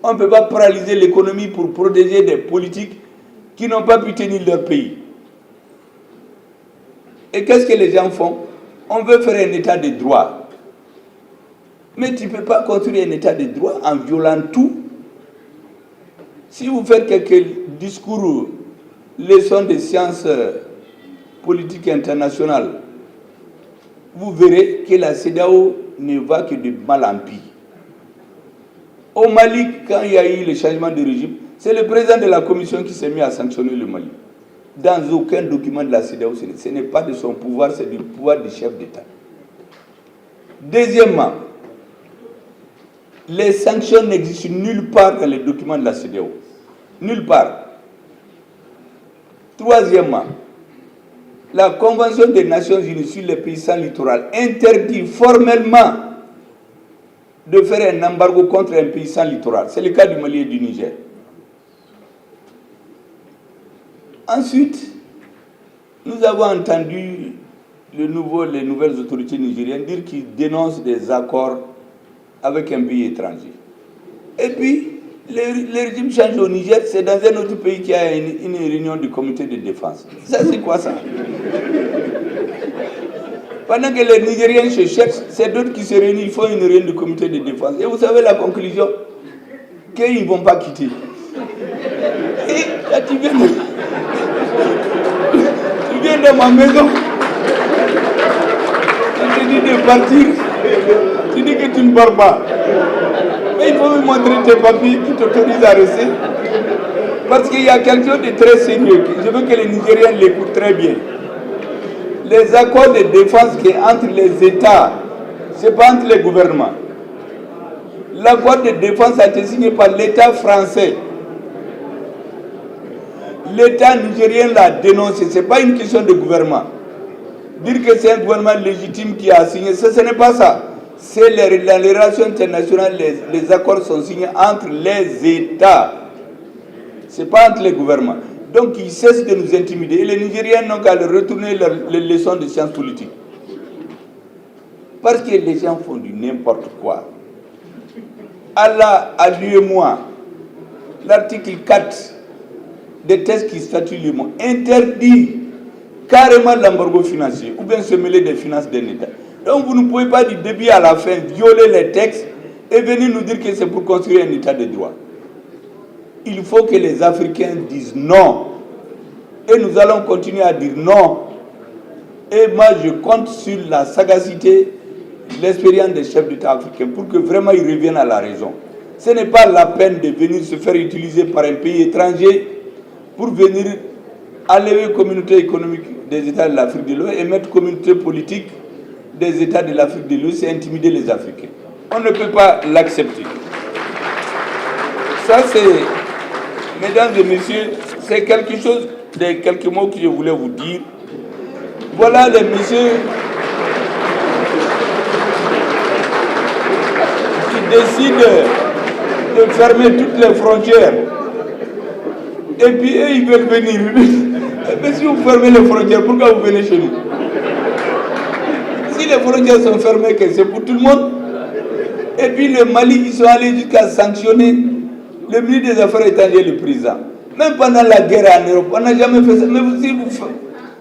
On ne peut pas paralyser l'économie pour protéger des politiques qui n'ont pas pu tenir leur pays. Et qu'est-ce que les gens font? On veut faire un état de droit. Mais tu ne peux pas construire un état de droit en violant tout. Si vous faites quelques discours, leçons de sciences politiques internationales, vous verrez que la CEDEAO ne va que de mal en pire. Au Mali, quand il y a eu le changement de régime, c'est le président de la commission qui s'est mis à sanctionner le Mali. Dans aucun document de la CEDEAO, ce n'est pas de son pouvoir, c'est du pouvoir du chef d'État. Deuxièmement, les sanctions n'existent nulle part dans les documents de la CEDEAO. Nulle part. Troisièmement, la Convention des Nations Unies sur les pays sans littoral interdit formellement de faire un embargo contre un pays sans littoral. C'est le cas du Mali et du Niger. Ensuite, nous avons entendu les nouvelles autorités nigériennes dire qu'ils dénoncent des accords avec un pays étranger. Et puis, le régime change au Niger, c'est dans un autre pays qui a une réunion du comité de défense. Ça, c'est quoi ça? Pendant que les Nigériens se cherchent, c'est d'autres qui se réunissent, ils font une réunion du comité de défense. Et vous savez la conclusion? Qu'ils ne vont pas quitter. Et là, tu viens dans ma maison, je te dis de partir, tu dis que tu ne pars pas. Mais il faut me montrer tes papiers qui t'autorisent à rester. Parce qu'il y a quelque chose de très sérieux. Je veux que les Nigériens l'écoutent très bien. Les accords de défense qui sont entre les États, ce n'est pas entre les gouvernements. L'accord de défense a été signé par l'État français. L'État nigérien l'a dénoncé. Ce n'est pas une question de gouvernement. Dire que c'est un gouvernement légitime qui a signé, ça, ce n'est pas ça. C'est dans les relations internationales, les accords sont signés entre les États. Ce n'est pas entre les gouvernements. Donc ils cessent de nous intimider. Et les Nigériens n'ont qu'à retourner les leçons de sciences politiques. Parce que les gens font du n'importe quoi. Allah a lu moi. L'article 4 des textes qui statuent le mot interdit carrément l'embargo financier ou bien se mêler des finances d'un État. Donc vous ne pouvez pas du début à la fin violer les textes et venir nous dire que c'est pour construire un État de droit. Il faut que les Africains disent non. Et nous allons continuer à dire non. Et moi, je compte sur la sagacité, l'expérience des chefs d'État africains pour que vraiment ils reviennent à la raison. Ce n'est pas la peine de venir se faire utiliser par un pays étranger pour venir enlever la communauté économique des États de l'Afrique de l'Ouest et mettre communauté politique des États de l'Afrique de l'Ouest et intimider les Africains. On ne peut pas l'accepter. Ça, c'est, mesdames et messieurs, c'est quelques mots que je voulais vous dire. Voilà les messieurs qui décident de fermer toutes les frontières Et puis eux, ils veulent venir. Mais si vous fermez les frontières, pourquoi vous venez chez nous? Si les frontières sont fermées, c'est pour tout le monde. Et puis le Mali, ils sont allés jusqu'à sanctionner le ministre des Affaires étrangères, le président. Même pendant la guerre en Europe, on n'a jamais fait ça. Mais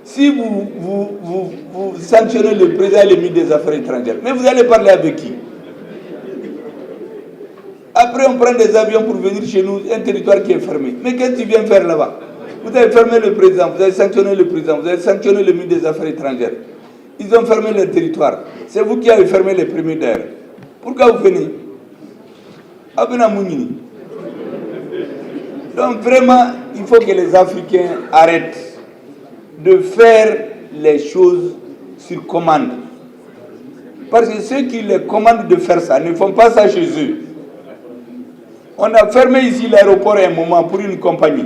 si vous sanctionnez le président et le ministre des Affaires étrangères, mais vous allez parler avec qui? Après, on prend des avions pour venir chez nous, un territoire qui est fermé. Mais qu'est-ce que tu viens faire là-bas? Vous avez fermé le président, vous avez sanctionné le président, vous avez sanctionné le ministre des Affaires étrangères. Ils ont fermé le territoire. C'est vous qui avez fermé les premiers d'air. Pourquoi vous venez? Donc vraiment, il faut que les Africains arrêtent de faire les choses sur commande. Parce que ceux qui les commandent de faire ça ne font pas ça chez eux. On a fermé ici l'aéroport à un moment pour une compagnie.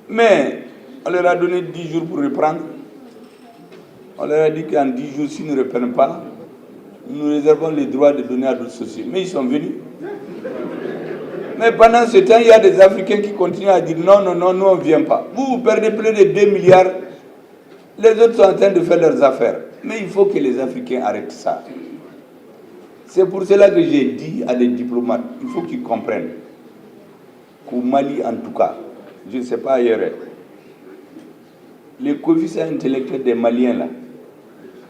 Mais on leur a donné 10 jours pour reprendre. On leur a dit qu'en 10 jours, s'ils ne reprennent pas, nous réservons le droit de donner à d'autres sociétés. Mais ils sont venus. Mais pendant ce temps, il y a des Africains qui continuent à dire non, nous on ne vient pas. Vous perdez plus de 2 milliards. Les autres sont en train de faire leurs affaires. Mais il faut que les Africains arrêtent ça. C'est pour cela que j'ai dit à des diplomates, il faut qu'ils comprennent qu'au Mali, en tout cas, je ne sais pas ailleurs, le coefficient intellectuel des Maliens, là,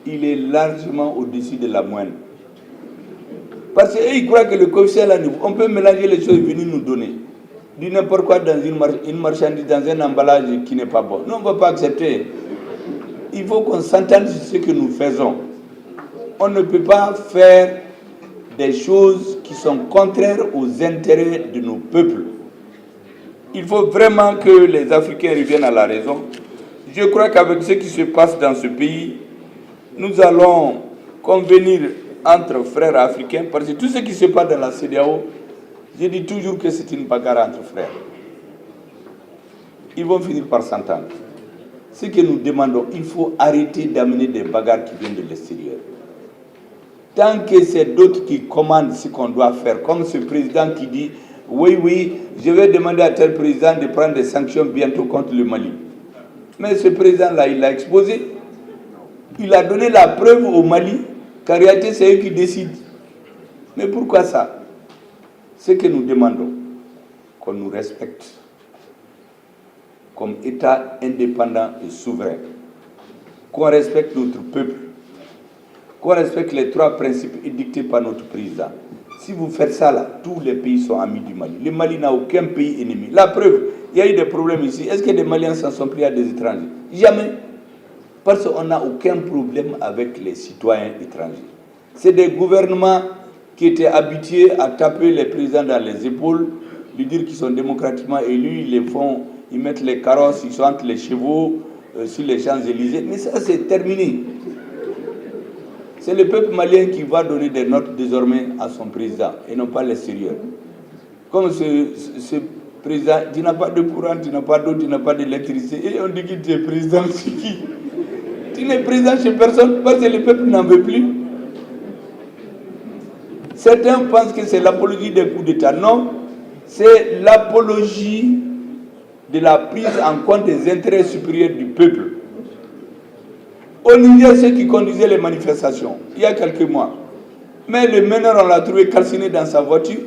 il est largement au-dessus de la moyenne. Parce qu'ils croient que le coefficient, là, on peut mélanger les choses et venir nous donner. Du n'importe quoi dans une marchandise, dans un emballage qui n'est pas bon. Nous, on ne va pas accepter. Il faut qu'on s'entende sur ce que nous faisons. On ne peut pas faire des choses qui sont contraires aux intérêts de nos peuples. Il faut vraiment que les Africains reviennent à la raison. Je crois qu'avec ce qui se passe dans ce pays, nous allons convenir entre frères africains, parce que tout ce qui se passe dans la CEDEAO, je dis toujours que c'est une bagarre entre frères. Ils vont finir par s'entendre. Ce que nous demandons, il faut arrêter d'amener des bagarres qui viennent de l'extérieur. Tant que c'est d'autres qui commandent ce qu'on doit faire, comme ce président qui dit « Oui, je vais demander à tel président de prendre des sanctions bientôt contre le Mali ». Mais ce président-là, il l'a exposé. Il a donné la preuve au Mali qu'en réalité, c'est eux qui décident. Mais pourquoi ça? Ce que nous demandons, qu'on nous respecte comme État indépendant et souverain, qu'on respecte notre peuple, qu'on respecte les 3 principes édictés par notre président. Si vous faites ça là, tous les pays sont amis du Mali. Le Mali n'a aucun pays ennemi. La preuve, il y a eu des problèmes ici. Est-ce que les Maliens s'en sont pris à des étrangers? Jamais. Parce qu'on n'a aucun problème avec les citoyens étrangers. C'est des gouvernements qui étaient habitués à taper les présidents dans les épaules, lui dire qu'ils sont démocratiquement élus, ils mettent les carrosses, ils sont entre les chevaux, sur les Champs-Élysées. Mais ça, c'est terminé. C'est le peuple malien qui va donner des notes désormais à son président, et non pas l'extérieur. Comme ce président, tu n'as pas de courant, tu n'as pas d'eau, tu n'as pas d'électricité, et on dit que tu es président, c'est qui? Tu n'es président chez personne, parce que le peuple n'en veut plus. Certains pensent que c'est l'apologie des coups d'État. Non, c'est l'apologie de la prise en compte des intérêts supérieurs du peuple. Au Niger, ceux qui conduisaient les manifestations, il y a quelques mois, mais le meneur, on l'a trouvé calciné dans sa voiture,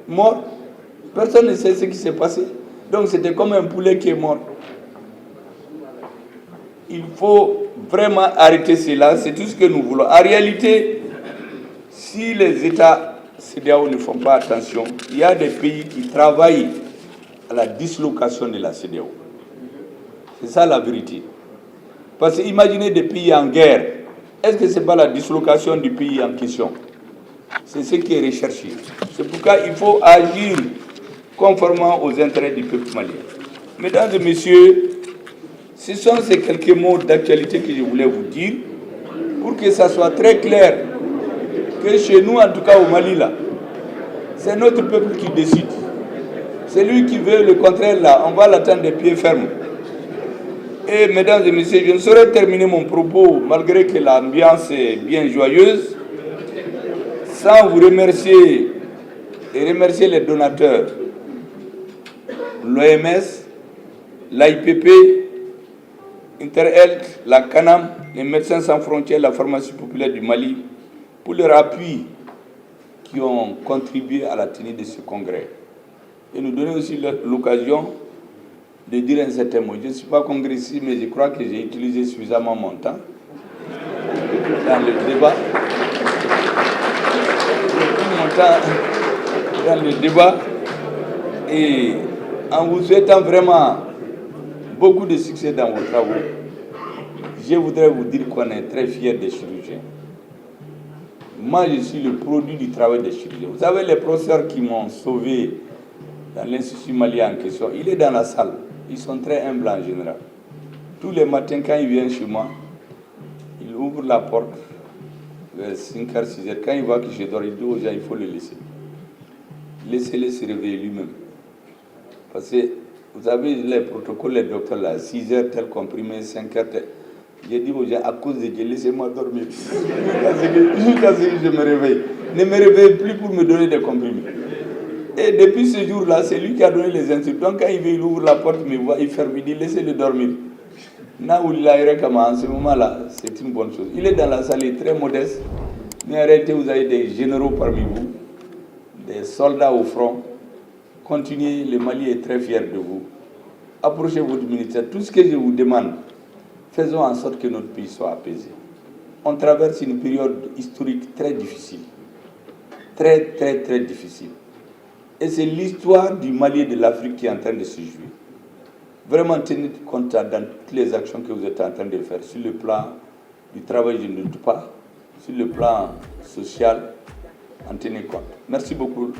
mort. Personne ne sait ce qui s'est passé. Donc c'était comme un poulet qui est mort. Il faut vraiment arrêter cela, c'est tout ce que nous voulons. En réalité, si les États CEDEAO ne font pas attention, il y a des pays qui travaillent à la dislocation de la CEDEAO. C'est ça la vérité. Parce que imaginez des pays en guerre, est-ce que ce n'est pas la dislocation du pays en question? C'est ce qui est recherché. C'est pourquoi il faut agir conformément aux intérêts du peuple malien. Mesdames et messieurs, ce sont ces quelques mots d'actualité que je voulais vous dire pour que ça soit très clair que chez nous, en tout cas au Mali, là, c'est notre peuple qui décide. C'est lui qui veut le contraire, là, on va l'attendre des pieds fermes. Et mesdames et messieurs, je ne saurais terminer mon propos, malgré que l'ambiance est bien joyeuse, sans vous remercier et remercier les donateurs, l'OMS, l'AIPP, Interhealth, la CANAM, les Médecins sans frontières, la pharmacie populaire du Mali, pour leur appui qui ont contribué à la tenue de ce congrès. Et nous donner aussi l'occasion de dire un certain mot. Je ne suis pas congressiste, mais je crois que j'ai utilisé suffisamment mon temps dans le débat. Dans le débat et en vous souhaitant vraiment beaucoup de succès dans vos travaux, je voudrais vous dire qu'on est très fiers des chirurgiens. Moi, je suis le produit du travail des chirurgiens. Vous savez, les professeurs qui m'ont sauvé dans l'Institut malien en question, il est dans la salle. Ils sont très humbles en général. Tous les matins, quand ils viennent chez moi, ils ouvrent la porte vers 5h, 6h. Quand ils voient que je dors, ils disent aux gens, il faut le laisser. Laissez-le se réveiller lui-même. Parce que, vous avez les protocoles, les docteurs là, 6h, tel comprimé, 5h, tel. J'ai dit aux gens, à cause de Dieu, laissez-moi dormir. Jusqu'à ce que je me réveille. Ne me réveillez plus pour me donner des comprimés. Et depuis ce jour-là, c'est lui qui a donné les instructions. Donc quand il vient, il ouvre la porte, il me voit, il ferme, il dit, laissez-le dormir. En ce moment-là, c'est une bonne chose. Il est dans la salle, il est très modeste. Mais en réalité, vous avez des généraux parmi vous, des soldats au front. Continuez, le Mali est très fier de vous. Approchez votre ministère. Tout ce que je vous demande, faisons en sorte que notre pays soit apaisé. On traverse une période historique très difficile. Très, très, très difficile. Et c'est l'histoire du Mali et de l'Afrique qui est en train de se jouer. Vraiment, tenez compte dans toutes les actions que vous êtes en train de faire. Sur le plan du travail, je ne doute pas. Sur le plan social, en tenez compte. Merci beaucoup.